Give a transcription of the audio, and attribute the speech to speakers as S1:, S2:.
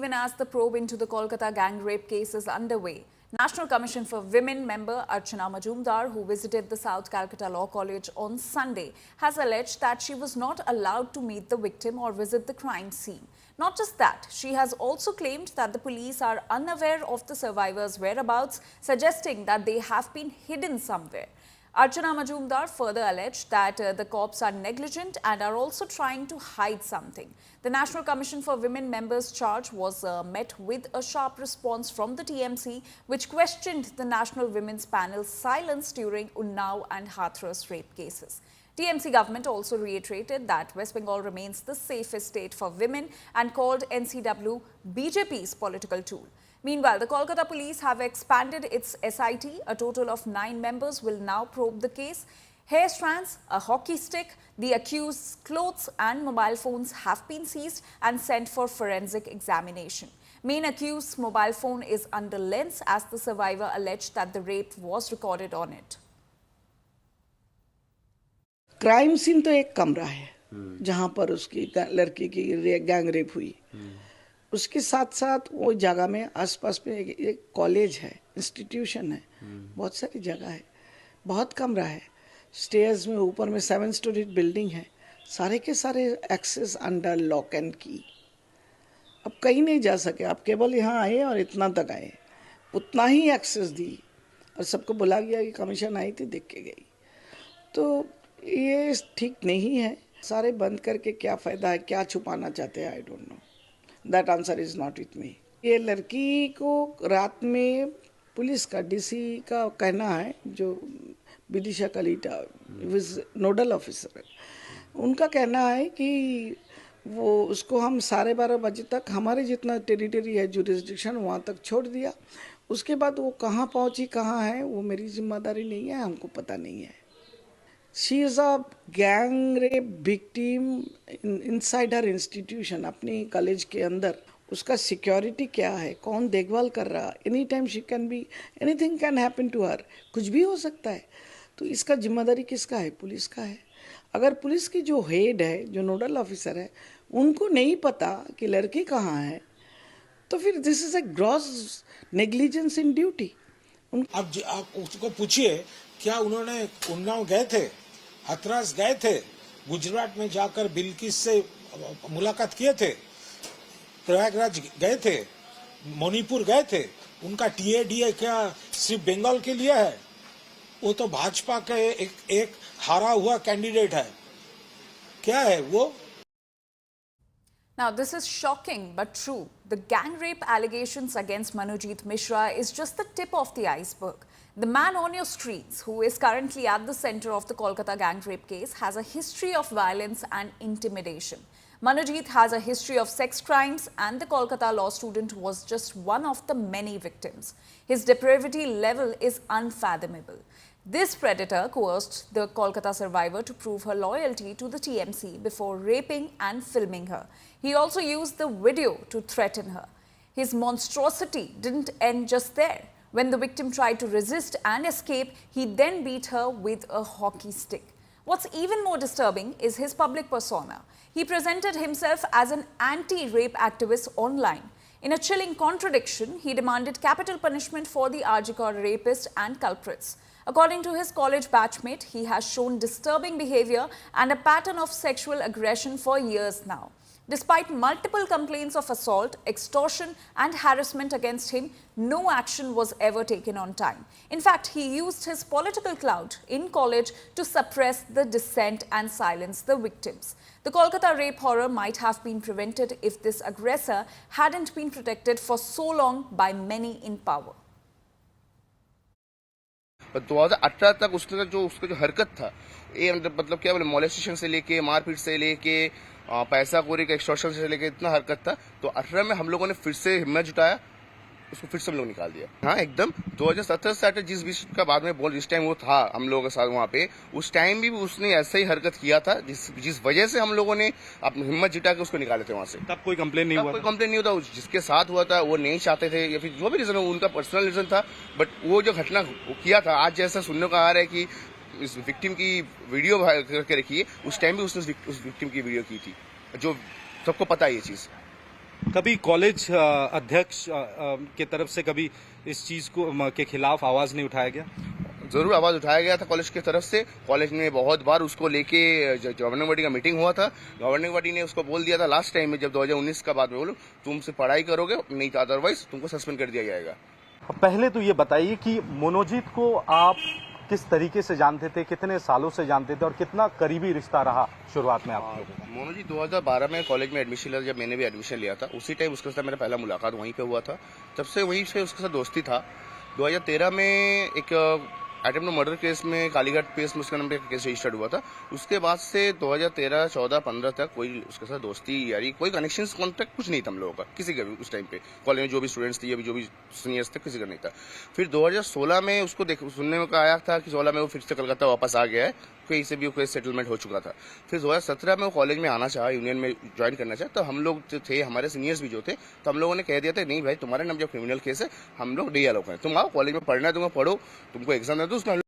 S1: even as the probe into the Kolkata gang rape case is underway. National Commission for Women member Archana Majumdar, who visited the South Calcutta Law College on Sunday, has alleged that she was not allowed to meet the victim or visit the crime scene. Not just that, she has also claimed that the police are unaware of the survivors' whereabouts, suggesting that they have been hidden somewhere. Archana Majumdar further alleged that the cops are negligent and are also trying to hide something. The National Commission for Women members' charge was met with a sharp response from the TMC, which questioned the National Women's Panel's silence during Unnao and Hathras rape cases. TMC government also reiterated that West Bengal remains the safest state for women and called NCW BJP's political tool. Meanwhile, the Kolkata police have expanded its SIT. A total of 9 members will now probe the case. Hair strands, a hockey stick, the accused's clothes and mobile phones have been seized and sent for forensic examination. Main accused's mobile phone is under lens as the survivor alleged that the rape was recorded on it.
S2: Crime scene तो एक कमरा है जहां पर उसकी लड़की की gang rape हुई। उसके साथ साथ वो जगह में आसपास में एक कॉलेज है, इंस्टीट्यूशन है, बहुत सारी जगह है, बहुत कमरा है। स्टेयर्स में ऊपर में 7 स्टोरी बिल्डिंग है, सारे के सारे एक्सेस अंडर लॉक एंड की। अब कहीं नहीं जा सके, आप केवल यहाँ आए और इतना तक आए, उतना ही एक्सेस दी और सबको बुला गया कि कमीशन आई थी, देख के गई। तो ये ठीक नहीं है। सारे बंद करके क्या फ़ायदा है, क्या छुपाना चाहते हैं, I don't know. That answer is not with me. ये लड़की को रात में पुलिस का डीसी का कहना है, जो विदिशा कलीटा नोडल ऑफिसर है, उनका कहना है कि वो उसको हम 12:30 बजे तक हमारे जितना टेरिटरी है जुरिस्डिक्शन वहाँ तक छोड़ दिया। उसके बाद वो कहाँ पहुँची, कहाँ है, वो मेरी जिम्मेदारी नहीं है, हमको पता नहीं है। She is a gang rape victim inside her institution, अपनी कॉलेज के अंदर। उसका सिक्योरिटी क्या है, कौन देखभाल कर रहा, any time she can be, anything can happen to her, कुछ भी हो सकता है। तो इसका जिम्मेदारी किसका है? पुलिस का है। अगर पुलिस की जो हेड है, जो नोडल ऑफिसर है, उनको नहीं पता कि लड़की कहाँ है, तो फिर this is a gross negligence in duty.
S3: अब आप उसको पूछिए, क्या उन्होंने उन्नाव गए थे, हाथरस गए थे, गुजरात में जाकर बिल्किस से मुलाकात किए थे, प्रयागराज गए थे, मणिपुर गए थे? उनका टीएडीए क्या सिर्फ बंगाल के लिए है? वो तो भाजपा के एक हारा हुआ कैंडिडेट है। क्या है वो?
S1: Now, this is shocking but true. The gang rape allegations against Manojit Mishra is just the tip of the iceberg. The man on your screens, who is currently at the center of the Kolkata gang rape case, has a history of violence and intimidation. Manojit has a history of sex crimes, and the Kolkata law student was just one of the many victims. His depravity level is unfathomable. This predator coerced the Kolkata survivor to prove her loyalty to the TMC before raping and filming her. He also used the video to threaten her. His monstrosity didn't end just there. When the victim tried to resist and escape, he then beat her with a hockey stick. What's even more disturbing is his public persona. He presented himself as an anti-rape activist online. In a chilling contradiction, he demanded capital punishment for the RG Kar rapist and culprits. According to his college batchmate, he has shown disturbing behavior and a pattern of sexual aggression for years now. Despite multiple complaints of assault, extortion and harassment against him, no action was ever taken on time. In fact, he used his political clout in college to suppress the dissent and silence the victims. The Kolkata rape horror might have been prevented if this aggressor hadn't been protected for so long by many in power.
S4: 2018 तक उसका जो हरकत था, ये मतलब क्या बोले, molestation से लेके, मारपीट से लेके, पैसा कोरी का एक्सटॉर्शन से लेके इतना हरकत था। तो 18 में हम लोगों ने फिर से हिम्मत जुटाया, उसको फिर से हम लोग निकाल दिया। हाँ, एकदम 2017 से जिस बीच का बाद में बोल, जिस टाइम वो था हम लोगों के साथ वहाँ पे, उस टाइम भी उसने ऐसा ही हरकत किया था, जिस वजह से हम लोगों ने अपनी हिम्मत जुटा के उसको निकाले थे वहाँ से।
S5: तब कोई कंप्लेन नहीं हुआ?
S4: कोई कंप्लेन नहीं होता। जिसके साथ हुआ था वो नहीं चाहते थे, या फिर जो भी रीजन हो, उनका पर्सनल रीजन था। बट वो जो घटना किया था, आज जैसा सुनने को आ रहा है कि इस विक्टिम की वीडियो करके रखी है, उस टाइम भी उसने उस विक्टिम की वीडियो की थी, जो सबको पता है ये चीज।
S5: कभी कॉलेज अध्यक्ष के तरफ से कभी इस चीज को के खिलाफ आवाज नहीं उठाया गया?
S4: जरूर आवाज उठाया गया था कॉलेज की तरफ से। कॉलेज ने बहुत बार उसको लेके गवर्निंग बॉडी का मीटिंग हुआ था। गवर्निंग बॉडी ने उसको बोल दिया था लास्ट टाइम में, जब 2019 का बाद में, बोलो तुम से पढ़ाई करोगे, नहीं तो अदरवाइज तुमको सस्पेंड कर दिया जाएगा।
S5: पहले तो ये बताइए कि मनोजीत को आप किस तरीके से जानते थे, कितने सालों से जानते थे और कितना करीबी रिश्ता रहा शुरुआत में आप लोगों का?
S4: मोनोजी 2012 में कॉलेज में एडमिशन लिया, जब मैंने भी एडमिशन लिया था उसी टाइम उसके साथ मेरा पहला मुलाकात वहीं पे हुआ था। तब से वहीं से उसके साथ दोस्ती था। 2013 में एक अटेम्प्ट मर्डर केस में, कालीघाट केस में उसका नाम पे केस रजिस्टर्ड हुआ था। उसके बाद से 2013, 14, 15 तक कोई उसके साथ दोस्ती यारी, कोई कनेक्शन कॉन्टेक्ट कुछ नहीं था हम लोगों का, किसी का भी। उस टाइम पे कॉलेज में जो भी स्टूडेंट्स थे या जो भी सीनियर्स थे, किसी का नहीं था। फिर 2016 में उसको सुनने में आया था कि 16 में वो फिर से कलकत्ता वापस आ गया है, कहीं से भी कोई सेटलमेंट हो चुका था। फिर 2017 में वो कॉलेज में आना चाहा, यूनियन में ज्वाइन करना चाहा, तो हम लोग जो थे, हमारे सीनियर्स भी जो थे, तो हम लोगों ने कह दिया था नहीं भाई तुम्हारे नाम जब क्रिमिनल केस है हम लोग नहीं अलाउ करें, तुम आओ कॉलेज में पढ़ना है, तुम्हें पढ़ो, तुमको एग्जाम दे दो, उसमें